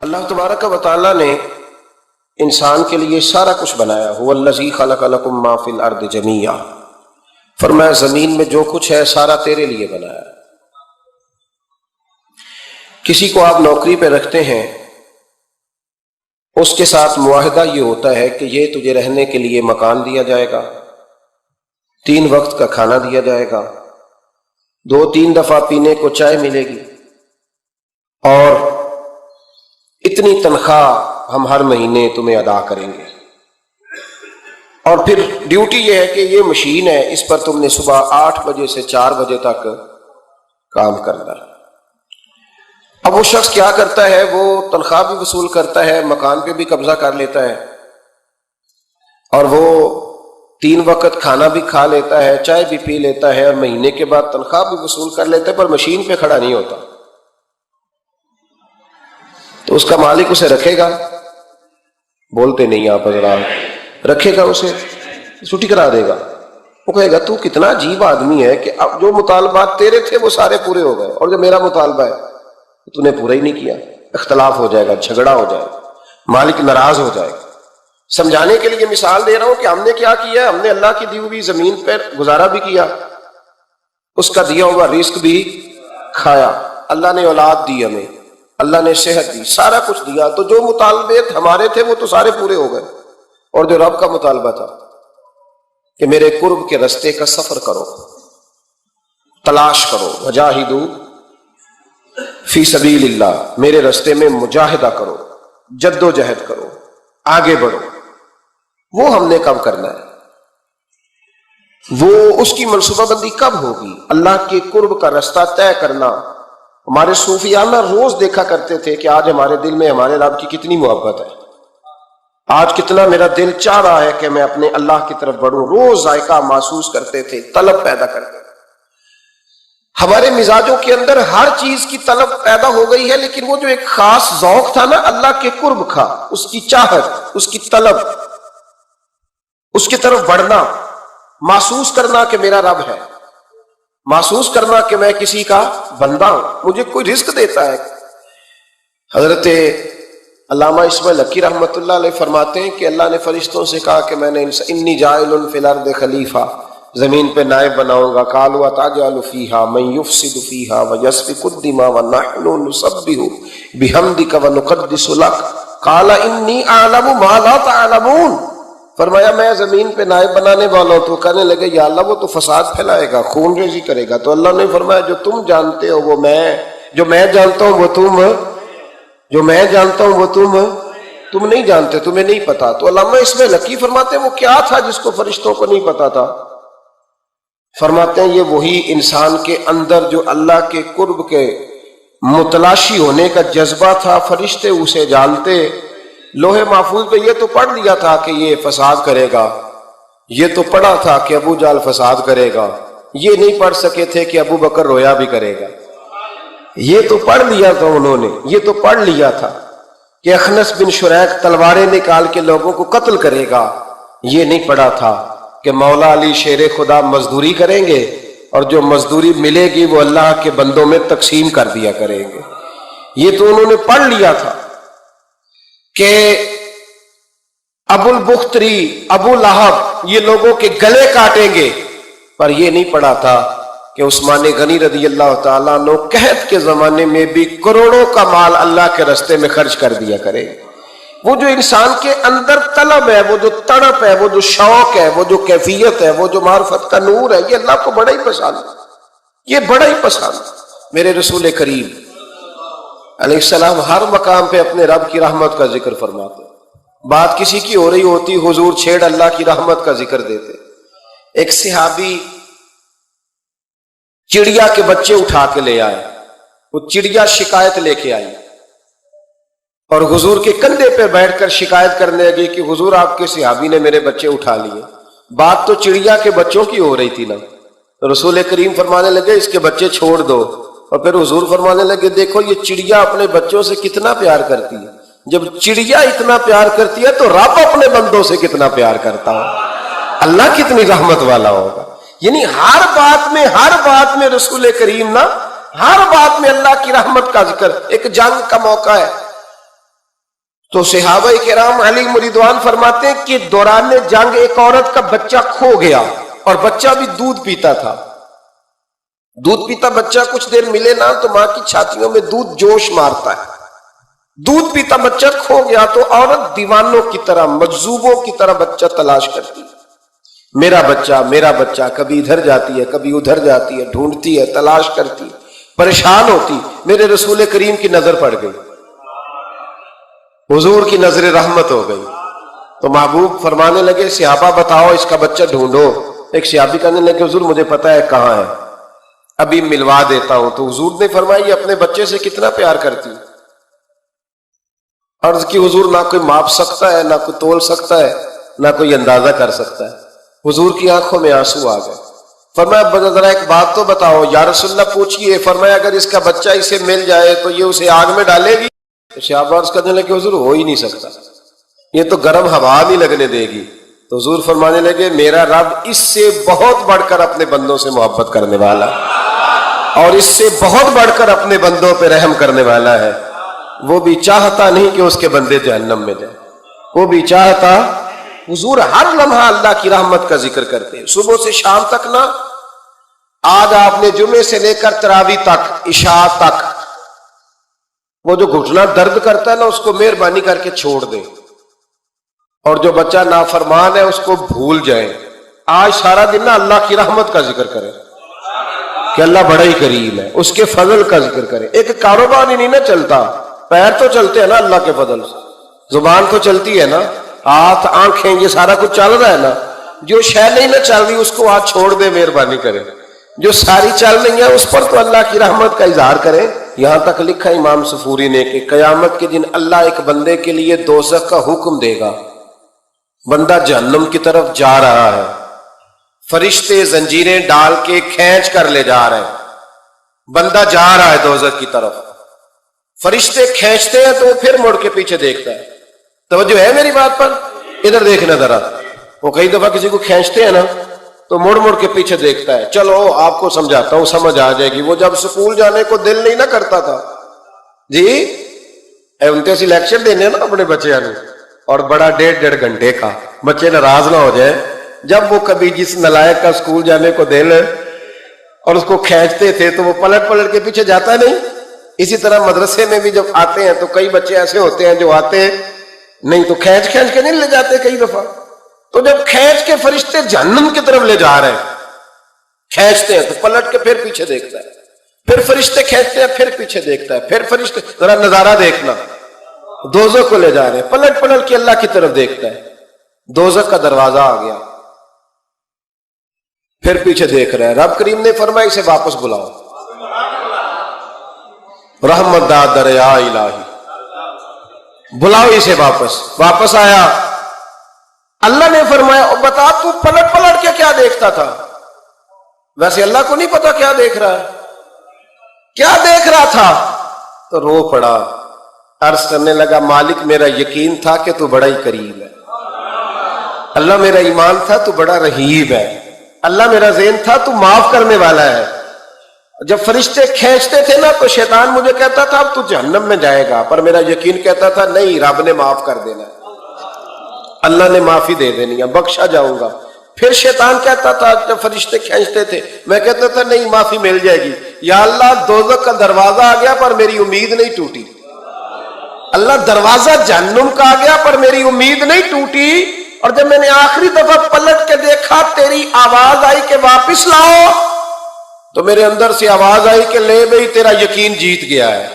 اللہ تبارک و تعالیٰ نے انسان کے لیے سارا کچھ بنایا. هو الذی خلق لکم ما فی الارض جمیعا، فرمایا زمین میں جو کچھ ہے سارا تیرے لیے بنایا. کسی کو آپ نوکری پہ رکھتے ہیں، اس کے ساتھ معاہدہ یہ ہوتا ہے کہ یہ تجھے رہنے کے لیے مکان دیا جائے گا، 3 وقت کا کھانا دیا جائے گا، 2-3 دفعہ پینے کو چائے ملے گی، اور اتنی تنخواہ ہم ہر مہینے تمہیں ادا کریں گے. اور پھر ڈیوٹی یہ ہے کہ یہ مشین ہے، اس پر تم نے صبح 8 بجے سے 4 بجے تک کام کرنا ہے. اب وہ شخص کیا کرتا ہے؟ وہ تنخواہ بھی وصول کرتا ہے، مکان پہ بھی قبضہ کر لیتا ہے، اور وہ 3 وقت کھانا بھی کھا لیتا ہے، چائے بھی پی لیتا ہے، اور مہینے کے بعد تنخواہ بھی وصول کر لیتا ہے، پر مشین پہ کھڑا نہیں ہوتا. تو اس کا مالک اسے رکھے گا؟ بولتے نہیں آپ حضرات. رکھے گا، اسے چھٹی کرا دے گا. وہ کہے گا تو کتنا عجیب آدمی ہے کہ اب جو مطالبات تیرے تھے وہ سارے پورے ہو گئے، اور جو میرا مطالبہ ہے تو نے پورا ہی نہیں کیا. اختلاف ہو جائے گا، جھگڑا ہو جائے گا، مالک ناراض ہو جائے گا. سمجھانے کے لیے مثال دے رہا ہوں کہ ہم نے کیا کیا ہے. ہم نے اللہ کی دی ہوئی زمین پر گزارا بھی کیا، اس کا دیا ہوا رزق بھی کھایا. اللہ نے اولاد دی ہمیں، اللہ نے صحت دی، سارا کچھ دیا. تو جو مطالبے ہمارے تھے وہ تو سارے پورے ہو گئے، اور جو رب کا مطالبہ تھا کہ میرے قرب کے رستے کا سفر کرو، تلاش کرو، وجاہدوا فی سبیل اللہ، میرے رستے میں مجاہدہ کرو، جد و جہد کرو، آگے بڑھو. وہ ہم نے کب کرنا ہے؟ وہ اس کی منصوبہ بندی کب ہوگی؟ اللہ کے قرب کا رستہ طے کرنا. ہمارے صوفیانہ روز دیکھا کرتے تھے کہ آج ہمارے دل میں ہمارے رب کی کتنی محبت ہے، آج کتنا میرا دل چاہ رہا ہے کہ میں اپنے اللہ کی طرف بڑھوں. روز ذائقہ محسوس کرتے تھے، طلب پیدا کرتے تھے. ہمارے مزاجوں کے اندر ہر چیز کی طلب پیدا ہو گئی ہے، لیکن وہ جو ایک خاص ذوق تھا نا اللہ کے قرب کا، اس کی چاہت، اس کی طلب، اس کی طرف بڑھنا، محسوس کرنا کہ میرا رب ہے، محسوس کرنا کہ میں کسی کا بندہ ہوں، مجھے کوئی رزق دیتا ہے. حضرت علامہ اسماعیل حقی رحمۃ اللہ علیہ فرماتے ہیں کہ اللہ نے فرشتوں سے کہا کہ میں نے انی جاعل فی الارض خلیفہ، زمین پہ نائب بناؤں گا. قالوا اتجعل فیہا من یفسد فیہا ویسفک الدماء ونحن نسبح بحمدک ونقدس لک قال انی اعلم ما لا تعلمون. فرمایا میں زمین پہ نائب بنانے والا ہوں. تو کہنے لگے یا اللہ وہ تو فساد پھیلائے گا، خون ریزی کرے گا. تو اللہ نے فرمایا جو تم جانتے ہو وہ میں، جو میں جانتا ہوں وہ تم، جو میں جانتا ہوں وہ تم نہیں جانتے، تمہیں نہیں پتا. تو علامہ اسماعیل حقی فرماتے ہیں وہ کیا تھا جس کو فرشتوں کو نہیں پتا تھا؟ فرماتے ہیں یہ وہی انسان کے اندر جو اللہ کے قرب کے متلاشی ہونے کا جذبہ تھا. فرشتے اسے جانتے. لوہے محفوظ پہ یہ تو پڑھ لیا تھا کہ یہ فساد کرے گا، یہ تو پڑھا تھا کہ ابو جہل فساد کرے گا. یہ نہیں پڑھ سکے تھے کہ ابو بکر رویا بھی کرے گا. یہ تو پڑھ لیا تھا انہوں نے، یہ تو پڑھ لیا تھا کہ اخنس بن شریک تلواریں نکال کے لوگوں کو قتل کرے گا. یہ نہیں پڑھا تھا کہ مولا علی شیر خدا مزدوری کریں گے، اور جو مزدوری ملے گی وہ اللہ کے بندوں میں تقسیم کر دیا کریں گے. یہ تو انہوں نے پڑھ لیا تھا کہ ابو البختری، ابو لہب یہ لوگوں کے گلے کاٹیں گے. پر یہ نہیں پڑھا تھا کہ عثمان غنی رضی اللہ تعالیٰ عنہ قحط کے زمانے میں بھی کروڑوں کا مال اللہ کے رستے میں خرچ کر دیا کرے. وہ جو انسان کے اندر طلب ہے، وہ جو تڑپ ہے، وہ جو شوق ہے، وہ جو کیفیت ہے، وہ جو معرفت کا نور ہے، یہ اللہ کو بڑا ہی پسند ہے، یہ بڑا ہی پسند. میرے رسول کریم علیہ السلام ہر مقام پہ اپنے رب کی رحمت کا ذکر فرماتے. بات کسی کی ہو رہی ہوتی حضور چھیڑ اللہ کی رحمت کا ذکر دیتے. ایک صحابی چڑیا کے بچے اٹھا کے لے آئے. وہ چڑیا شکایت لے کے آئی اور حضور کے کندھے پہ بیٹھ کر شکایت کرنے لگی کہ حضور آپ کے صحابی نے میرے بچے اٹھا لیے. بات تو چڑیا کے بچوں کی ہو رہی تھی نا. رسول کریم فرمانے لگے اس کے بچے چھوڑ دو. اور پھر حضور فرمانے لگے دیکھو یہ چڑیا اپنے بچوں سے کتنا پیار کرتی ہے. جب چڑیا اتنا پیار کرتی ہے تو رب اپنے بندوں سے کتنا پیار کرتا ہو، اللہ کتنی رحمت والا ہوگا. یعنی ہر بات میں رسول کریم نا، ہر بات میں اللہ کی رحمت کا ذکر. ایک جنگ کا موقع ہے، تو صحابہ کرام علیہم رضوان فرماتے ہیں کہ دوران جنگ ایک عورت کا بچہ کھو گیا، اور بچہ بھی دودھ پیتا تھا۔ دودھ پیتا بچہ کچھ دیر ملے نا تو ماں کی چھاتیوں میں دودھ جوش مارتا ہے۔ دودھ پیتا بچہ کھو گیا تو عورت دیوانوں کی طرح، مجذوبوں کی طرح بچہ تلاش کرتی، میرا بچہ، کبھی ادھر جاتی ہے کبھی ادھر جاتی ہے، ڈھونڈتی ہے، تلاش کرتی، پریشان ہوتی۔ میرے رسول کریم کی نظر پڑ گئی، حضور کی نظر رحمت ہو گئی، تو محبوب فرمانے لگے صحابہ بتاؤ اس کا بچہ ڈھونڈو۔ ایک صحابی کہنے لگے حضور مجھے پتا ہے کہاں ہے، ابھی ملوا دیتا ہوں۔ تو حضور نے فرمایا یہ اپنے بچے سے کتنا پیار کرتی۔ عرض کی حضور نہ کوئی ماپ سکتا ہے، نہ کوئی تول سکتا ہے، نہ کوئی اندازہ کر سکتا ہے۔ حضور کی آنکھوں میں آنسو آ گئے۔ فرمایا ذرا ایک بات تو بتاؤ یا رسول اللہ پوچھئے۔ فرمایا اگر اس کا بچہ اسے مل جائے تو یہ اسے آگ میں ڈالے گی؟ تو صحابہ عرض کرنے لگے حضور ہو ہی نہیں سکتا، یہ تو گرم ہوا نہیں لگنے دے گی۔ تو حضور فرمانے لگے میرا رب اس سے بہت بڑھ کر اپنے بندوں سے محبت کرنے والا، اور اس سے بہت بڑھ کر اپنے بندوں پہ رحم کرنے والا ہے۔ وہ بھی چاہتا نہیں کہ اس کے بندے جہنم میں جائیں، وہ بھی چاہتا۔ حضور ہر لمحہ اللہ کی رحمت کا ذکر کرتے ہیں، صبح سے شام تک نا۔ آج آپ نے جمعے سے لے کر تراویح تک، عشاء تک، وہ جو گھٹنا درد کرتا ہے نا اس کو مہربانی کر کے چھوڑ دیں، اور جو بچہ نافرمان ہے اس کو بھول جائیں۔ آج سارا دن نا اللہ کی رحمت کا ذکر کریں کہ اللہ بڑا ہی کریم ہے، اس کے فضل کا ذکر کریں۔ ایک کاروبار ہی نہیں نا چلتا، پیر تو چلتے ہیں نا اللہ کے فضل سے، زبان تو چلتی ہے نا، ہاتھ آنکھیں یہ سارا کچھ چل رہا ہے نا۔ جو شے نہیں نہ چل رہی اس کو آج چھوڑ دے، مہربانی کریں۔ جو ساری چل رہی ہے اس پر تو اللہ کی رحمت کا اظہار کریں۔ یہاں تک لکھا امام صفوری نے کہ قیامت کے دن اللہ ایک بندے کے لیے دوزخ کا حکم دے گا، بندہ جہنم کی طرف جا رہا ہے، فرشتے زنجیریں ڈال کے کھینچ کر لے جا رہے ہیں، بندہ جا رہا ہے دوزخ کی طرف، فرشتے کھینچتے ہیں تو وہ پھر مڑ کے پیچھے دیکھتا ہے۔ توجہ ہے میری بات پر؟ ادھر دیکھنا ذرا، وہ کئی دفعہ کسی کو کھینچتے ہیں نا تو مڑ مڑ کے پیچھے دیکھتا ہے۔ چلو آپ کو سمجھاتا ہوں، سمجھ آ جائے گی۔ وہ جب سکول جانے کو دل نہیں نہ کرتا تھا جی، انتے سلیکشن دینے نا اپنے بچے نے، اور بڑا 1.5 گھنٹے کا، بچے ناراض نہ ہو جائے، جب وہ کبھی جس نلائق کا سکول جانے کو دل اور اس کو کھینچتے تھے تو وہ پلٹ پلٹ کے پیچھے جاتا نہیں۔ اسی طرح مدرسے میں بھی جب آتے ہیں تو کئی بچے ایسے ہوتے ہیں جو آتے نہیں تو کھینچ کھینچ کے نہیں لے جاتے کئی دفعہ۔ تو جب کھینچ کے فرشتے جہنم کی طرف لے جا رہے ہیں، کھینچتے ہیں تو پلٹ کے پھر پیچھے دیکھتا ہے، پھر فرشتے کھینچتے ہیں پھر پیچھے دیکھتا ہے، پھر فرشتے، ذرا نظارہ دیکھنا، دوزخ کو لے جا رہے ہیں، پلٹ پلٹ کے اللہ کی طرف دیکھتا ہے، دوزخ کا دروازہ آ گیا، پھر پیچھے دیکھ رہا ہے۔ رب کریم نے فرمایا اسے واپس بلاؤ، رحمت دا دریا الہی، بلاؤ اسے واپس آیا۔ اللہ نے فرمایا بتا تو پلٹ پلٹ کے کیا دیکھتا تھا؟ ویسے اللہ کو نہیں پتا کیا دیکھ رہا ہے، کیا دیکھ رہا تھا؟ تو رو پڑا، عرض کرنے لگا مالک میرا یقین تھا کہ تو بڑا ہی کریم ہے، اللہ میرا ایمان تھا تو بڑا رحیم ہے، اللہ میرا ذہن تھا تو معاف کرنے والا ہے۔ جب فرشتے کھینچتے تھے نا تو شیطان مجھے کہتا تھا اب تو جہنم میں جائے گا، پر میرا یقین کہتا تھا نہیں، رب نے معاف کر دینا، اللہ نے معافی دے دینی ہے، بخشا جاؤں گا۔ پھر شیطان کہتا تھا جب فرشتے کھینچتے تھے، میں کہتا تھا نہیں معافی مل جائے گی، یا اللہ دوزخ کا دروازہ آ گیا پر میری امید نہیں ٹوٹی، اللہ دروازہ جہنم کا آ گیا پر میری امید نہیں ٹوٹی۔ اور جب میں نے آخری دفعہ پلٹ کے دیکھا تیری آواز آئی کہ واپس لاؤ، تو میرے اندر سے آواز آئی کہ لے بھئی تیرا یقین جیت گیا ہے،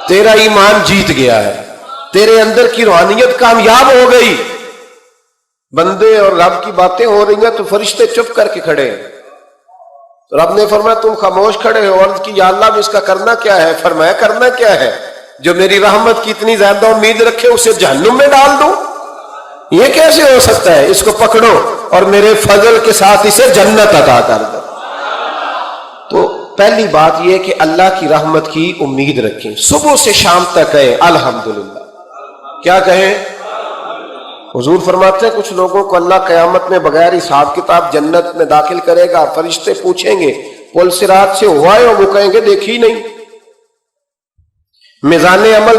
تیرا ایمان جیت گیا ہے، تیرے اندر کی روحانیت کامیاب ہو گئی۔ بندے اور رب کی باتیں ہو رہی ہیں تو فرشتے چپ کر کے کھڑے ہیں۔ رب نے فرمایا تم خاموش کھڑے ہو، عرض کی یا اللہ اس کا کرنا کیا ہے؟ فرمایا کرنا کیا ہے؟ جو میری رحمت کی اتنی زیادہ امید رکھے اسے جہنم میں ڈال دوں؟ یہ کیسے ہو سکتا ہے؟ اس کو پکڑو اور میرے فضل کے ساتھ اسے جنت عطا کر دو۔ تو پہلی بات یہ کہ اللہ کی رحمت کی امید رکھیں، صبح سے شام تک کہیں الحمدللہ، کیا کہیں؟ حضور فرماتے ہیں کچھ لوگوں کو اللہ قیامت میں بغیر حساب کتاب جنت میں داخل کرے گا، فرشتے پوچھیں گے پل صراط سے ہوا ہے، وہ کہیں گے دیکھی نہیں۔ میزان عمل